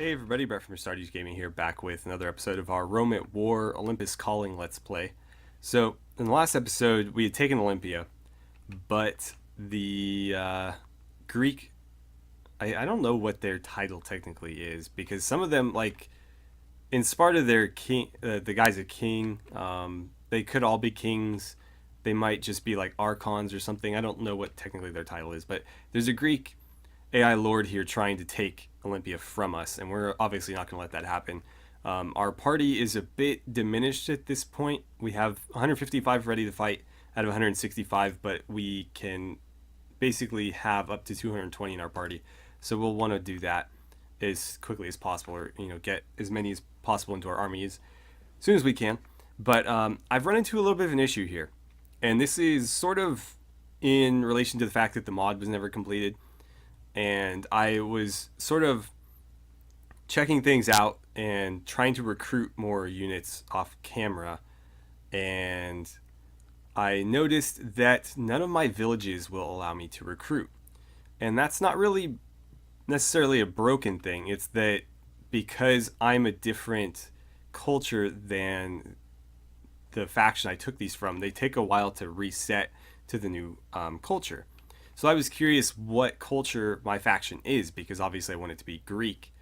Hey everybody, Brett from AstartesGaming here, back with another episode of our Rome at War Olympus Calling Let's Play. So, in the last episode, we had taken Olympia, but the Greek, I don't know what their title technically is, because some of them, like, in Sparta, they're king, the guy's a king, they could all be kings, they might just be like archons or something, I don't know what technically their title is, but there's a Greek AI Lord here trying to take Olympia from us, and we're obviously not going to let that happen. Our party is a bit diminished at this point. We have 155 ready to fight out of 165, but we can basically have up to 220 in our party. So we'll want to do that as quickly as possible, or get as many as possible into our army as soon as we can. But I've run into a little bit of an issue here, and this is sort of in relation to the fact that the mod was never completed. And I was sort of checking things out and trying to recruit more units off camera, and I noticed that none of my villages will allow me to recruit. And that's not really necessarily a broken thing. It's that because I'm a different culture than the faction I took these from, they take a while to reset to the new culture. So I was curious what culture my faction is, because obviously I want it to be Greek.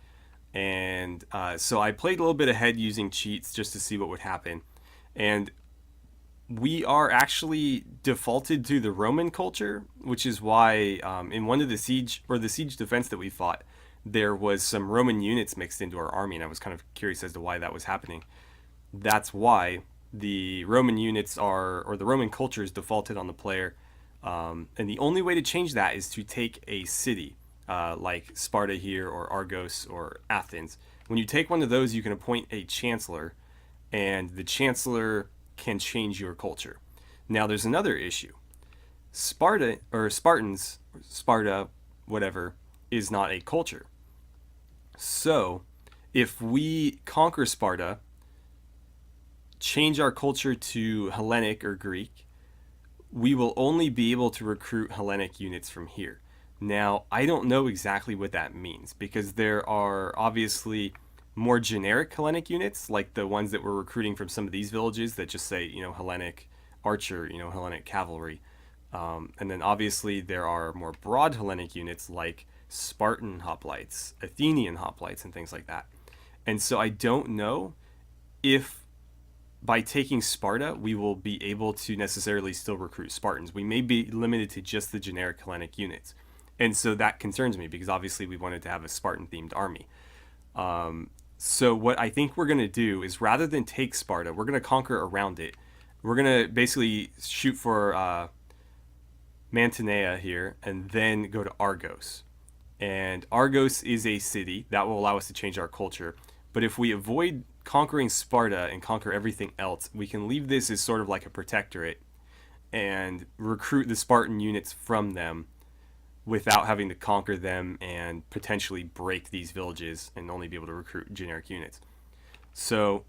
And so I played a little bit ahead using cheats just to see what would happen. And we are actually defaulted to the Roman culture, which is why in one of the siege defense that we fought, there was some Roman units mixed into our army, and I was kind of curious as to why that was happening. That's why the Roman units or the Roman culture is defaulted on the player. And the only way to change that is to take a city, like Sparta here, or Argos, or Athens. When you take one of those, you can appoint a chancellor, and the chancellor can change your culture. Now, there's another issue. Spartans, Sparta, whatever, is not a culture. So, if we conquer Sparta, change our culture to Hellenic or Greek, we will only be able to recruit Hellenic units from here. Now, I don't know exactly what that means, because there are obviously more generic Hellenic units, like the ones that we're recruiting from some of these villages that just say, Hellenic archer, Hellenic cavalry. And then obviously there are more broad Hellenic units like Spartan hoplites, Athenian hoplites, and things like that. And so I don't know if by taking Sparta, we will be able to necessarily still recruit Spartans. We may be limited to just the generic Hellenic units. And so that concerns me, because obviously we wanted to have a Spartan-themed army. So what I think we're going to do is, rather than take Sparta, we're going to conquer around it. We're going to basically shoot for Mantinea here, and then go to Argos. And Argos is a city that will allow us to change our culture. But if we avoid conquering Sparta and conquer everything else, we can leave this as sort of like a protectorate and recruit the Spartan units from them without having to conquer them and potentially break these villages and only be able to recruit generic units. So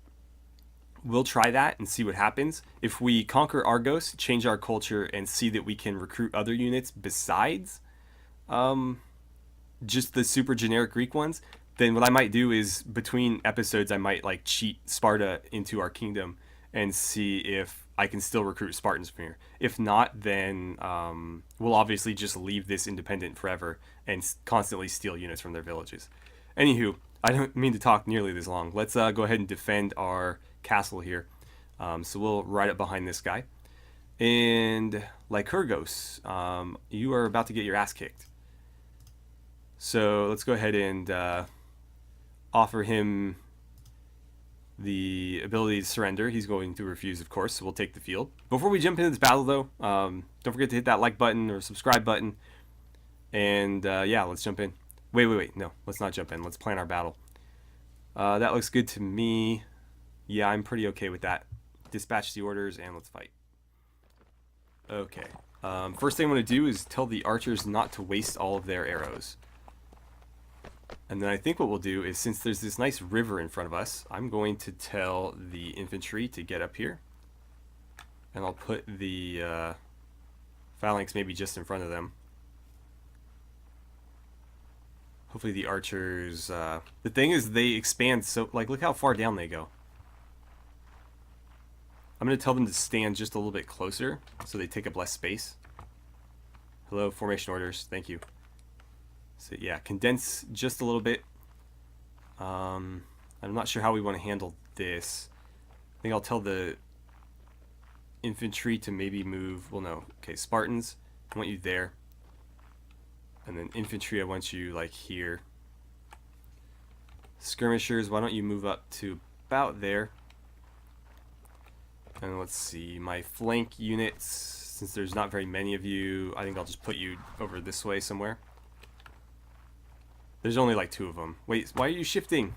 we'll try that and see what happens. If we conquer Argos, change our culture, and see that we can recruit other units besides just the super generic Greek ones, then what I might do is, between episodes, I might like cheat Sparta into our kingdom and see if I can still recruit Spartans from here. If not, then we'll obviously just leave this independent forever and constantly steal units from their villages. Anywho, I don't mean to talk nearly this long. Let's go ahead and defend our castle here. So we'll ride up behind this guy. And Lycurgos, you are about to get your ass kicked. So let's go ahead and offer him the ability to surrender. He's going to refuse, of course, so we'll take the field. Before we jump into this battle, though, don't forget to hit that like button or subscribe button. And yeah, let's jump in. Wait. No, let's not jump in. Let's plan our battle. That looks good to me. Yeah, I'm pretty okay with that. Dispatch the orders and let's fight. Okay. First thing I'm going to do is tell the archers not to waste all of their arrows. And then I think what we'll do is, since there's this nice river in front of us, I'm going to tell the infantry to get up here. And I'll put the phalanx maybe just in front of them. Hopefully the archers... the thing is, they expand so... Like, look how far down they go. I'm going to tell them to stand just a little bit closer so they take up less space. Hello, formation orders. Thank you. So, yeah, condense just a little bit. I'm not sure how we want to handle this. I think I'll tell the infantry to maybe move... Well, no. Okay, Spartans, I want you there. And then infantry, I want you, like, here. Skirmishers, why don't you move up to about there. And let's see, my flank units, since there's not very many of you, I think I'll just put you over this way somewhere. There's only like 2 of them. Wait, why are you shifting?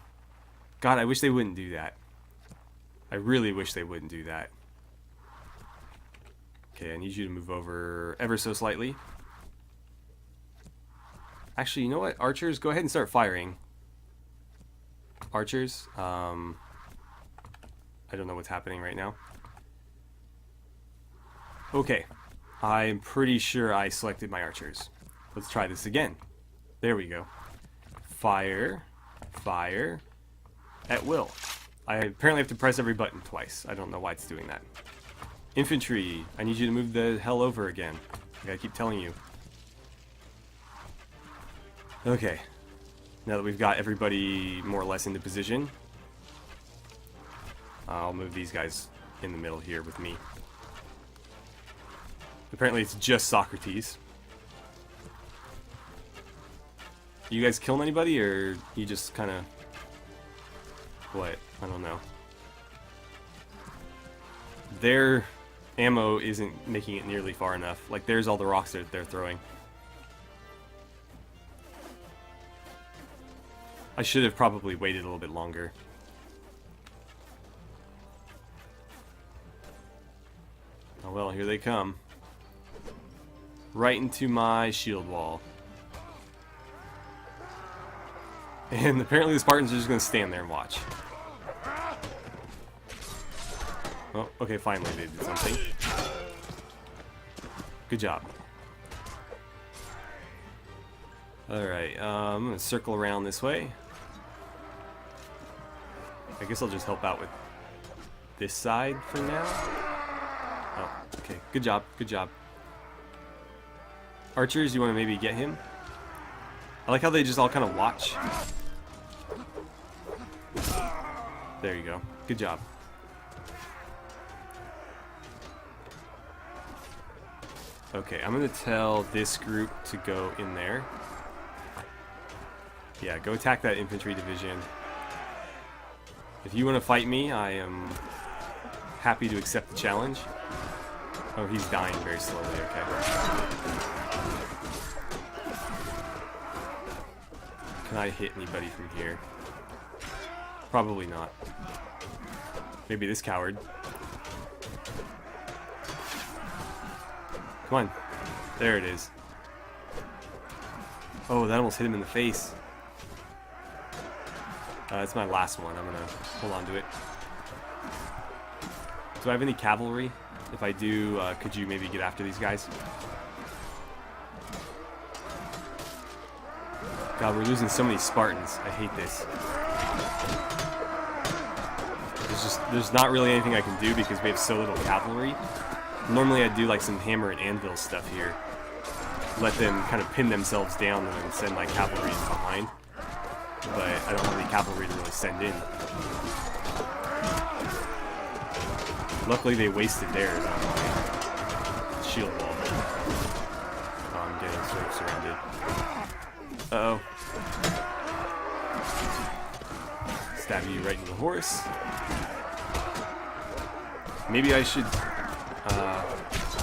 God, I wish they wouldn't do that. I really wish they wouldn't do that. Okay, I need you to move over ever so slightly. Actually, you know what? Archers, go ahead and start firing. Archers, I don't know what's happening right now. Okay, I'm pretty sure I selected my archers. Let's try this again. There we go. Fire, fire, at will. I apparently have to press every button twice. I don't know why it's doing that. Infantry, I need you to move the hell over again. I gotta keep telling you. Okay, now that we've got everybody more or less into position, I'll move these guys in the middle here with me. Apparently it's just Socrates. You guys killing anybody, or you just kind of... What? I don't know. Their ammo isn't making it nearly far enough. Like, there's all the rocks that they're throwing. I should have probably waited a little bit longer. Oh well, here they come. Right into my shield wall. And apparently the Spartans are just going to stand there and watch. Oh, okay, finally they did something. Good job. Alright, I'm going to circle around this way. I guess I'll just help out with this side for now. Oh, okay, good job, good job. Archers, you want to maybe get him? I like how they just all kind of watch. There you go. Good job. Okay, I'm going to tell this group to go in there. Yeah, go attack that infantry division. If you want to fight me, I am happy to accept the challenge. Oh, he's dying very slowly, okay. Can I hit anybody from here? Probably not. Maybe this coward. Come on. There it is. Oh, that almost hit him in the face. That's my last one. I'm gonna hold on to it. Do I have any cavalry? If I do, could you maybe get after these guys? God, we're losing so many Spartans. I hate this. There's not really anything I can do because we have so little cavalry. Normally I'd do like some hammer and anvil stuff here. Let them kind of pin themselves down and then send my cavalry in behind. But I don't have any cavalry to really send in. Luckily they wasted theirs on my shield wall. Oh, I'm getting sort of surrounded. Uh-oh. Stab you right in the horse. Maybe I should,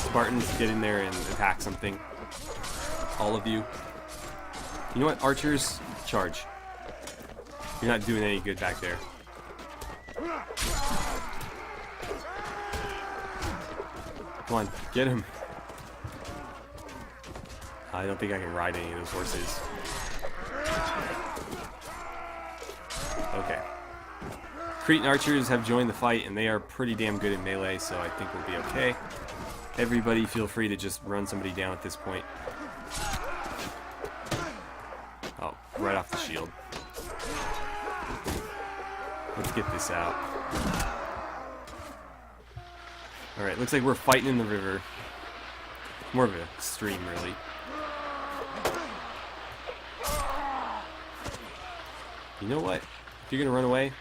Spartans, get in there and attack something. All of you. You know what, archers? Charge. You're not doing any good back there. Come on, get him. I don't think I can ride any of those horses. Okay. Cretan archers have joined the fight, and they are pretty damn good in melee, so I think we'll be okay. Everybody feel free to just run somebody down at this point. Oh, right off the shield. Let's get this out. Alright, looks like we're fighting in the river. More of a stream, really. You know what? If you're gonna run away,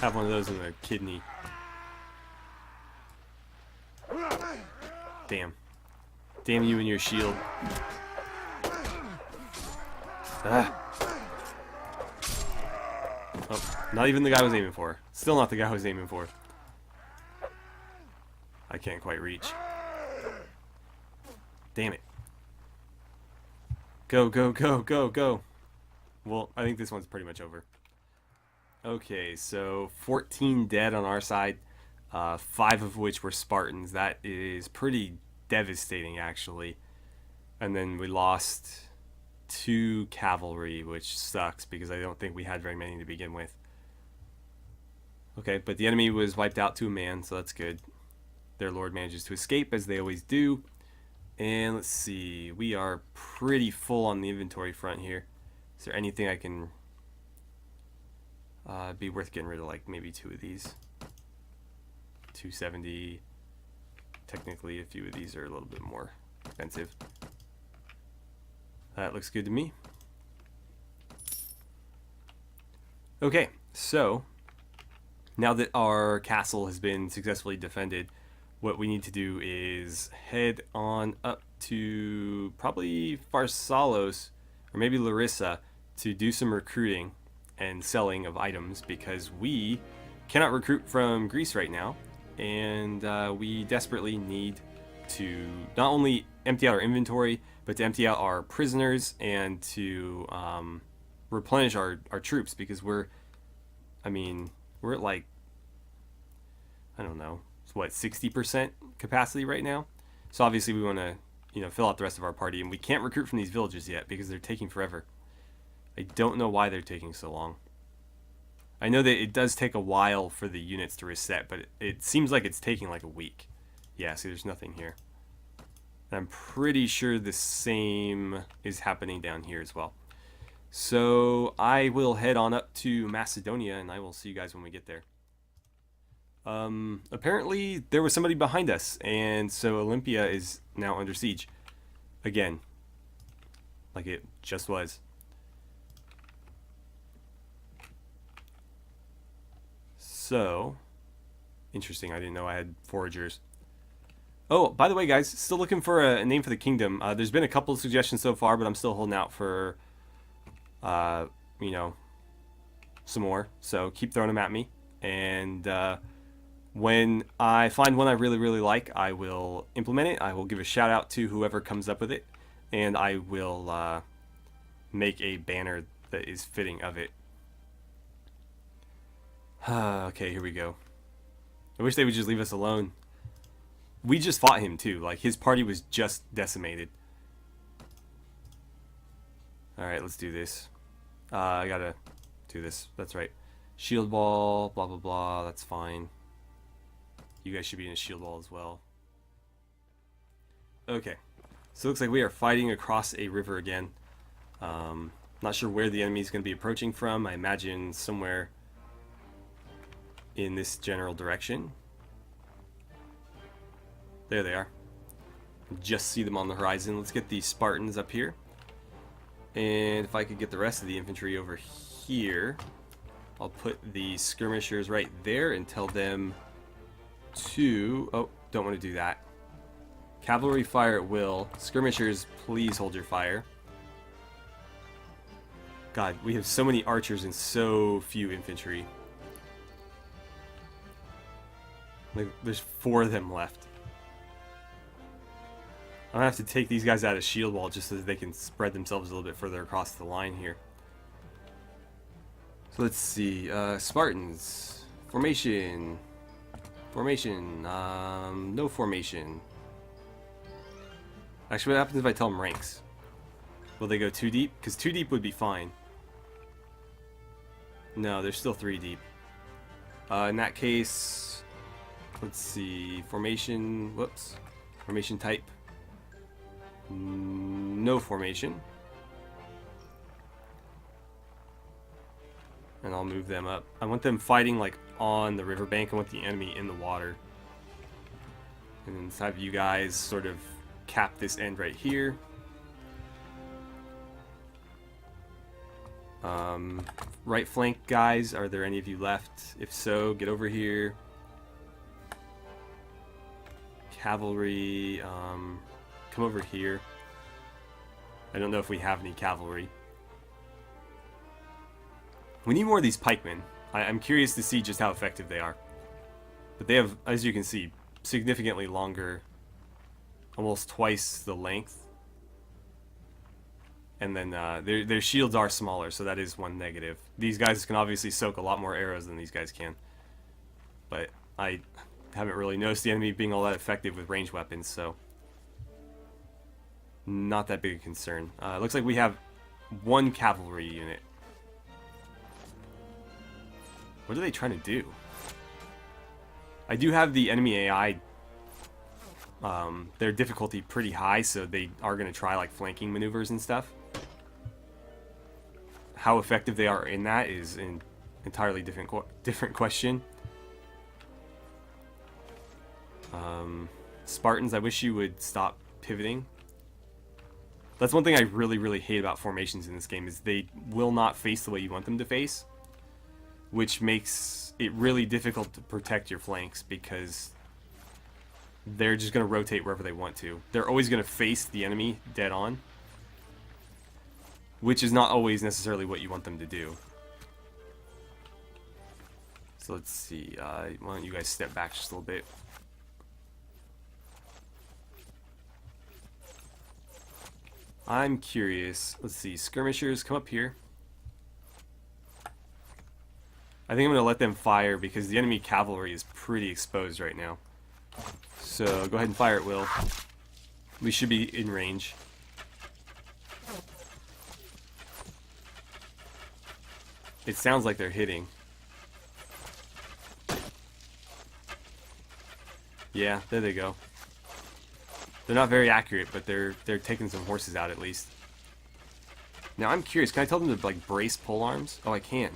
have one of those in the kidney. Damn. Damn you and your shield. Ah. Oh, not even the guy I was aiming for. Still not the guy I was aiming for. I can't quite reach. Damn it. Go, go, go, go, go. Well, I think this one's pretty much over. Okay, so 14 dead on our side. 5 of which were Spartans. That is pretty devastating, actually. And then we lost 2 cavalry, which sucks because I don't think we had very many to begin with. Okay, but the enemy was wiped out to a man, so that's good. Their lord manages to escape, as they always do. And let's see, we are pretty full on the inventory front here. Is there anything I can be worth getting rid of? Like maybe 2 of these. 270. Technically, a few of these are a little bit more expensive. That looks good to me. Okay, so now that our castle has been successfully defended, what we need to do is head on up to probably Pharsalos or maybe Larissa to do some recruiting and selling of items, because we cannot recruit from Greece right now, and we desperately need to not only empty out our inventory, but to empty out our prisoners and to replenish our troops, because we're at like, I don't know, what, 60% capacity right now. So obviously we want to, fill out the rest of our party, and we can't recruit from these villages yet because they're taking forever. I don't know why they're taking so long. I know that it does take a while for the units to reset, but it seems like it's taking like a week. Yeah, see, there's nothing here. And I'm pretty sure the same is happening down here as well. So I will head on up to Macedonia, and I will see you guys when we get there. Apparently there was somebody behind us, and so Olympia is now under siege again, like it just was. So interesting. I didn't know I had foragers. Oh, by the way, guys, still looking for a name for the kingdom. There's been a couple of suggestions so far, but I'm still holding out for some more, so keep throwing them at me, and when I find one I really like, I will implement it. I will give a shout out to whoever comes up with it, and I will make a banner that is fitting of it. Okay, here we go. I wish they would just leave us alone. We just fought him too. Like, his party was just decimated. Alright, let's do this. I gotta do this. That's right. Shield wall, blah blah blah, that's fine. You guys should be in a shield wall as well. Okay, so it looks like we are fighting across a river again. Not sure where the enemy is going to be approaching from. I imagine somewhere in this general direction. There they are. Just see them on the horizon. Let's get the Spartans up here. And if I could get the rest of the infantry over here, I'll put the skirmishers right there and tell them to... Oh, don't want to do that. Cavalry fire at will. Skirmishers, please hold your fire. God, we have so many archers and so few infantry. Like, there's 4 of them left. I'm gonna have to take these guys out of shield wall just so that they can spread themselves a little bit further across the line here. So let's see, Spartans. Formation. Formation. No formation. Actually, what happens if I tell them ranks? Will they go 2 deep? Because 2 deep would be fine. No, they're still 3 deep. In that case, let's see, formation, whoops, formation type. No formation. And I'll move them up. I want them fighting like on the riverbank. I want the enemy in the water. And then have you guys sort of cap this end right here. Right flank guys, are there any of you left? If so, get over here. Cavalry, come over here. I don't know if we have any cavalry. We need more of these pikemen. I'm curious to see just how effective they are. But they have, as you can see, significantly longer, almost twice the length. And then their shields are smaller, so that is one negative. These guys can obviously soak a lot more arrows than these guys can. But I haven't really noticed the enemy being all that effective with ranged weapons, so not that big a concern. Looks like we have one cavalry unit. What are they trying to do? I do have the enemy AI, their difficulty pretty high, so they are going to try like flanking maneuvers and stuff. How effective they are in that is an entirely different question. Spartans, I wish you would stop pivoting. That's one thing I really hate about formations in this game, is they will not face the way you want them to face, which makes it really difficult to protect your flanks because they're just going to rotate wherever they want to. They're always going to face the enemy dead on, which is not always necessarily what you want them to do. So let's see, why don't you guys step back just a little bit. I'm curious, let's see, skirmishers, come up here. I think I'm going to let them fire because the enemy cavalry is pretty exposed right now. So go ahead and fire at will. We should be in range. It sounds like they're hitting. Yeah, there they go. They're not very accurate, but they're taking some horses out at least. Now I'm curious, can I tell them to like brace pole arms? Oh, I can.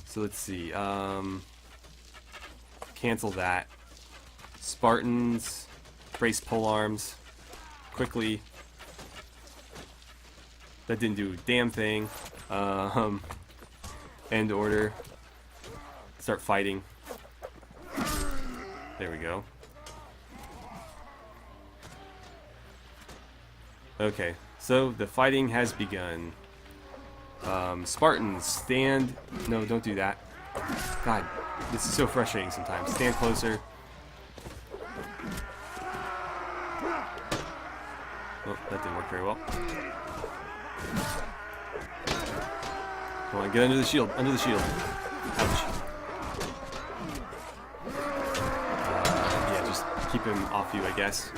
So let's see. Cancel that. Spartans, brace pole arms. Quickly. That didn't do a damn thing. End order. Start fighting. There we go. Okay, so the fighting has begun. Spartans, stand. No, don't do that. God, this is so frustrating sometimes. Stand closer. Oh, that didn't work very well. Come on, get under the shield. Under the shield. Ouch. Yeah, just keep him off you, I guess.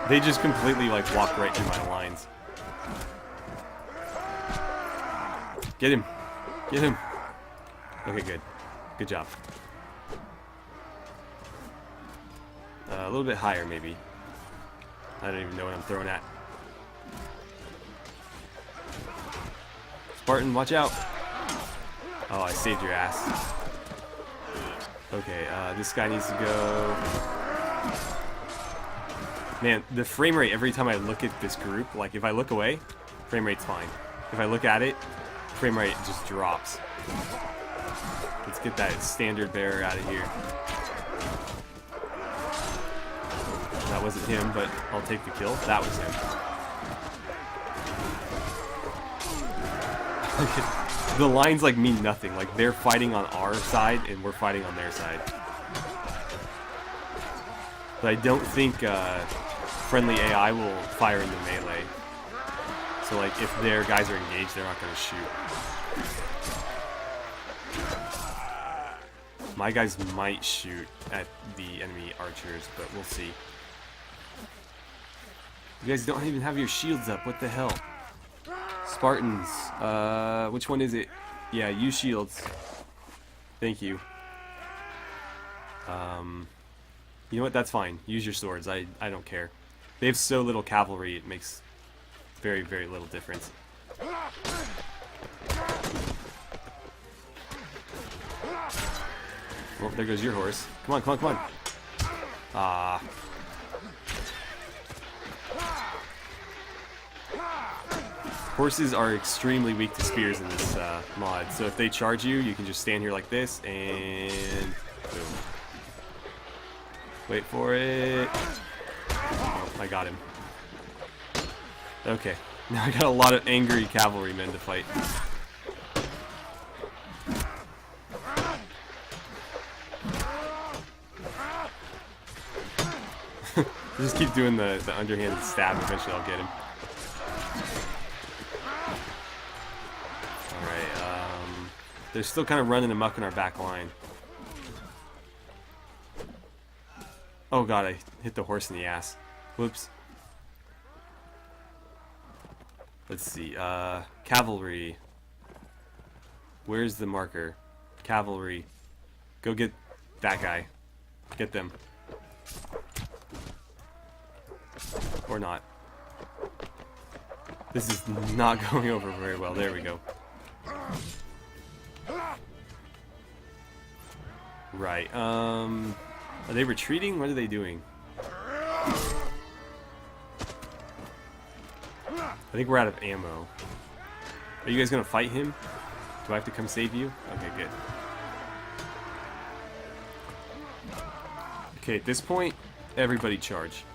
They just completely like walk right through my lines. Get him. Get him. Okay, good. Good job. A little bit higher, maybe. I don't even know what I'm throwing at. Spartan, watch out. Oh, I saved your ass. Okay, this guy needs to go. Man, the frame rate every time I look at this group, like if I look away, frame rate's fine. If I look at it, frame rate just drops. Let's get that standard bearer out of here. That wasn't him, but I'll take the kill. That was him. The lines like mean nothing. Like they're fighting on our side and we're fighting on their side. But I don't think friendly AI will fire into melee. So like if their guys are engaged, they're not going to shoot. My guys might shoot at the enemy archers, but we'll see. You guys don't even have your shields up. What the hell? Spartans. Which one is it? Yeah, use shields. Thank you. You know what? That's fine. Use your swords. I don't care. They have so little cavalry, it makes Very, very little difference. Well, there goes your horse. Come on, come on, come on. Ah. Horses are extremely weak to spears in this mod, so if they charge you, you can just stand here like this and boom. Wait for it. Oh, I got him. Okay, now I got a lot of angry cavalrymen to fight. Just keep doing the underhand stab, eventually I'll get him. They're still kind of running amok in our back line. Oh god, I hit the horse in the ass. Whoops. Let's see. Cavalry. Where's the marker? Cavalry. Go get that guy. Get them. Or not. This is not going over very well. There we go. Right, are they retreating? What are they doing? I think we're out of ammo. Are you guys gonna fight him? Do I have to come save you? Okay, good. Okay, at this point, everybody charge.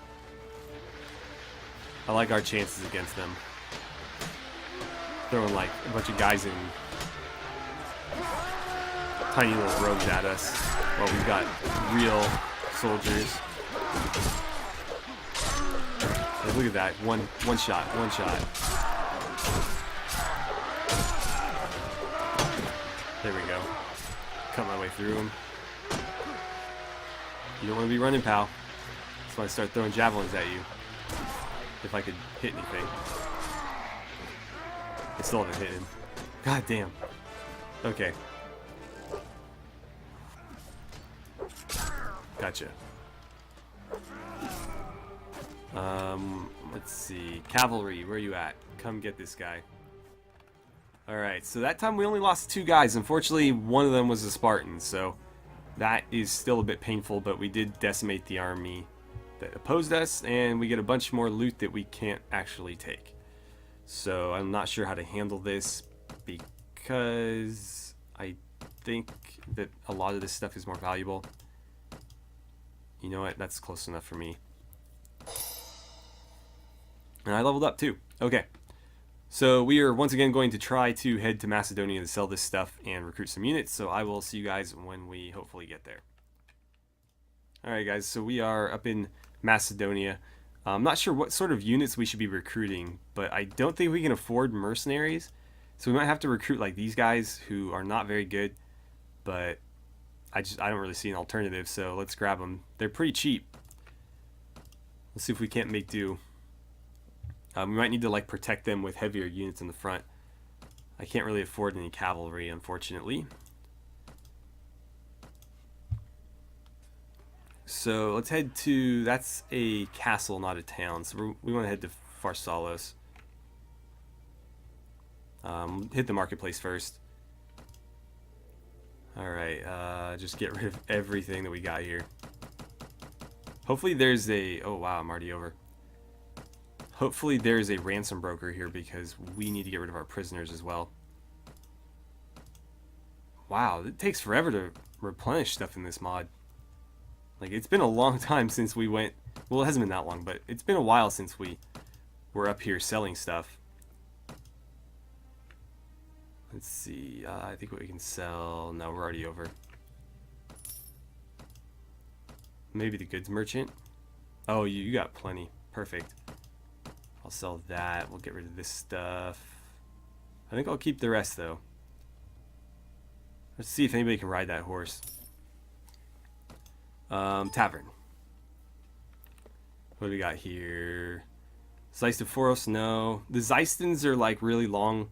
I like our chances against them. Throwing like a bunch of guys in tiny little rogues at us. Well, we've got real soldiers. Hey, look at that. One shot. There we go. Cut my way through him. You don't want to be running, pal. That's why I start throwing javelins at you. If I could hit anything. I still haven't hit him. God damn. Okay. Gotcha. Let's see. Cavalry, where are you at? Come get this guy. Alright, so that time we only lost 2 guys. Unfortunately, one of them was a Spartan, so that is still a bit painful, but we did decimate the army that opposed us, and we get a bunch more loot that we can't actually take. So I'm not sure how to handle this, because I think that a lot of this stuff is more valuable. You know what? That's close enough for me. And I leveled up too. Okay. So we are once again going to try to head to Macedonia to sell this stuff and recruit some units. So I will see you guys when we hopefully get there. Alright guys, so we are up in Macedonia. I'm not sure what sort of units we should be recruiting, but I don't think we can afford mercenaries. So we might have to recruit like these guys who are not very good, but I don't really see an alternative, so let's grab them. They're pretty cheap. Let's see if we can't make do. We might need to like protect them with heavier units in the front. I can't really afford any cavalry, unfortunately. So let's head to, that's a castle, not a town. So we want to head to Pharsalos. Hit the marketplace first. Alright, just get rid of everything that we got here. Hopefully there's a, oh wow, I'm already over. Hopefully there's a ransom broker here because we need to get rid of our prisoners as well. Wow, it takes forever to replenish stuff in this mod. Like, it's been a long time since we went, well, it hasn't been that long, but it's been a while since we were up here selling stuff. Let's see, I think what we can sell, no, we're already over. Maybe the goods merchant. Oh, you got plenty, perfect. I'll sell that, we'll get rid of this stuff. I think I'll keep the rest though. Let's see if anybody can ride that horse. Tavern. What do we got here? Zeistophoros, no. The Zeistans are like really long.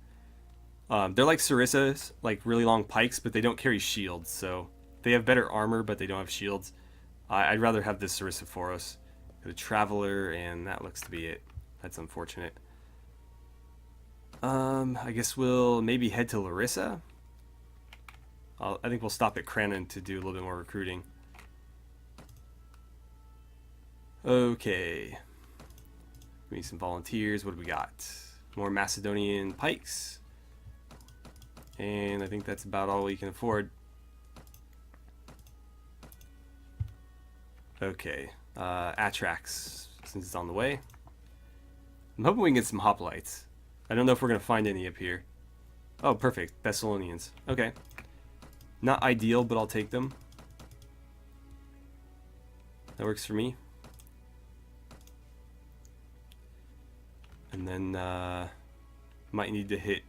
They're like Sarissas, like really long pikes, but they don't carry shields, so they have better armor, but they don't have shields. I'd rather have this Sarissophoros. The Traveler, and that looks to be it. That's unfortunate. I guess we'll maybe head to Larissa. I think we'll stop at Cranon to do a little bit more recruiting. Okay. We need some volunteers. What do we got? More Macedonian pikes. And I think that's about all we can afford. Okay. Atrax, since it's on the way. I'm hoping we can get some hoplites. I don't know if we're going to find any up here. Oh, perfect. Thessalonians. Okay. Not ideal, but I'll take them. That works for me. And then, might need to hit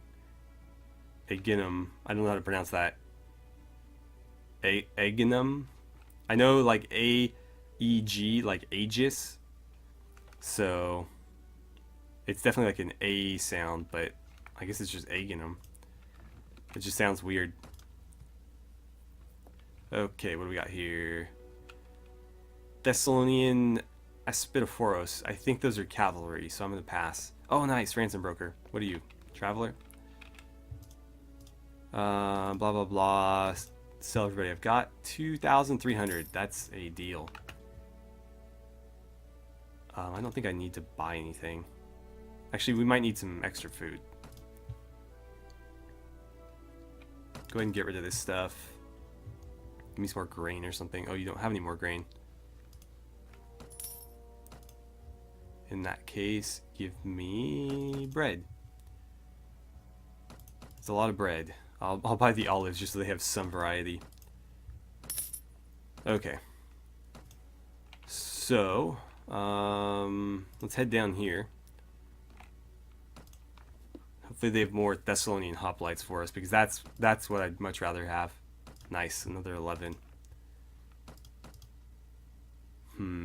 Aeginum. I don't know how to pronounce that. Aeginum? I know, like, A-E-G, like Aegis. So, it's definitely like an A sound, but I guess it's just Aeginum. It just sounds weird. Okay, what do we got here? Thessalonian Aspidophoros. I think those are cavalry, so I'm going to pass. Oh, nice. Ransom broker. What are you? Traveler? Blah, blah, blah. Sell everybody. I've got 2,300. That's a deal. I don't think I need to buy anything. Actually, we might need some extra food. Go ahead and get rid of this stuff. Give me some more grain or something. Oh, you don't have any more grain. In that case, give me bread. It's a lot of bread. I'll buy the olives just so they have some variety. Okay. So, let's head down here. Hopefully they have more Thessalonian hoplites for us, because that's what I'd much rather have. Nice, another 11.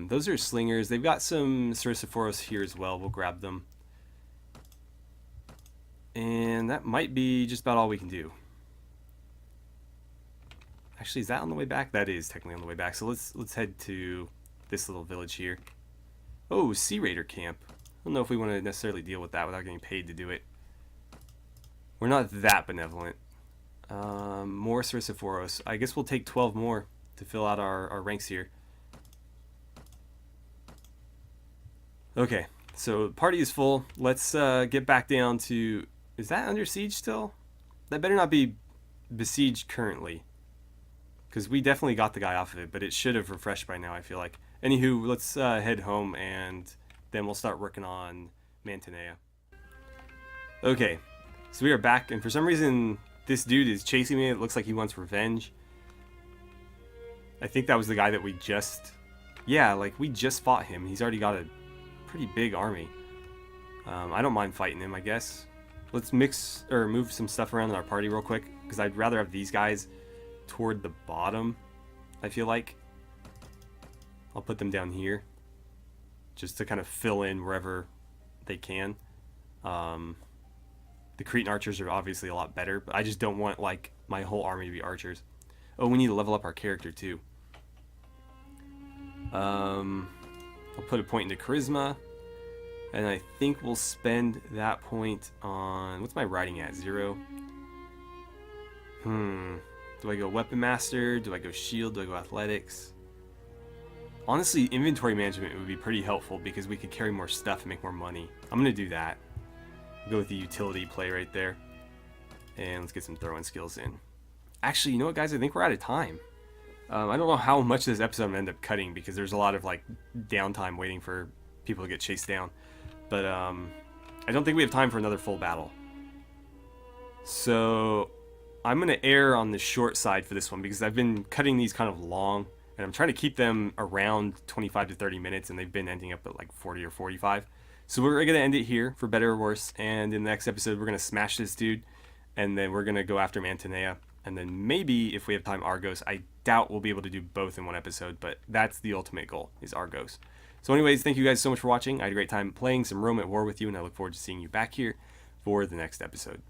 Those are slingers. They've got some Cercophoros here as well. We'll grab them. And that might be just about all we can do. Actually, is that on the way back? That is technically on the way back. So let's head to this little village here. Oh, Sea Raider camp. I don't know if we want to necessarily deal with that without getting paid to do it. We're not that benevolent. More Cercophoros. I guess we'll take 12 more to fill out our ranks here. Okay, so party is full. Let's get back down to... Is that under siege still? That better not be besieged currently, because we definitely got the guy off of it, but it should have refreshed by now, I feel like. Anywho, let's head home, and then we'll start working on Mantinea. Okay, so we are back, and for some reason, this dude is chasing me. It looks like he wants revenge. I think that was the guy that we just... Yeah, like, we just fought him. He's already got a pretty big army. I don't mind fighting him, I guess. Let's mix, or move some stuff around in our party real quick, because I'd rather have these guys toward the bottom, I feel like. I'll put them down here, just to kind of fill in wherever they can. The Cretan archers are obviously a lot better, but I just don't want, like, my whole army to be archers. Oh, we need to level up our character, too. I'll put a point into charisma, and I think we'll spend that point on... What's my riding at? 0? Do I go weapon master? Do I go shield? Do I go athletics? Honestly, inventory management would be pretty helpful, because we could carry more stuff and make more money. I'm going to do that. Go with the utility play right there. And let's get some throwing skills in. Actually, you know what, guys? I think we're out of time. I don't know how much of this episode I'm going to end up cutting, because there's a lot of, like, downtime waiting for people to get chased down. But I don't think we have time for another full battle. So I'm going to err on the short side for this one, because I've been cutting these kind of long, and I'm trying to keep them around 25 to 30 minutes, and they've been ending up at like 40 or 45. So we're going to end it here, for better or worse, and in the next episode we're going to smash this dude, and then we're going to go after Mantinea, and then maybe, if we have time, Argos. I doubt we'll be able to do both in one episode, but that's the ultimate goal, is Argos. So anyways, thank you guys so much for watching. I had a great time playing some Rome at War with you, and I look forward to seeing you back here for the next episode.